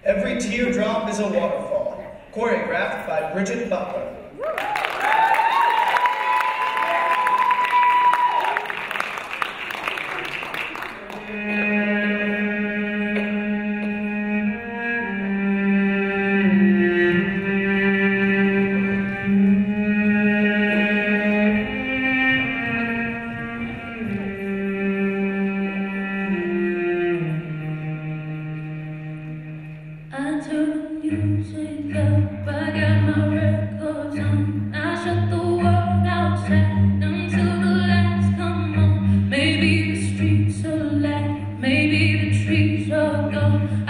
Every teardrop is a waterfall. Choreographed by Brigitte, Butler. I turn the music up, I got my records on. I shut the world outside until the lights come on. Maybe the streets are alive, maybe the trees are gone.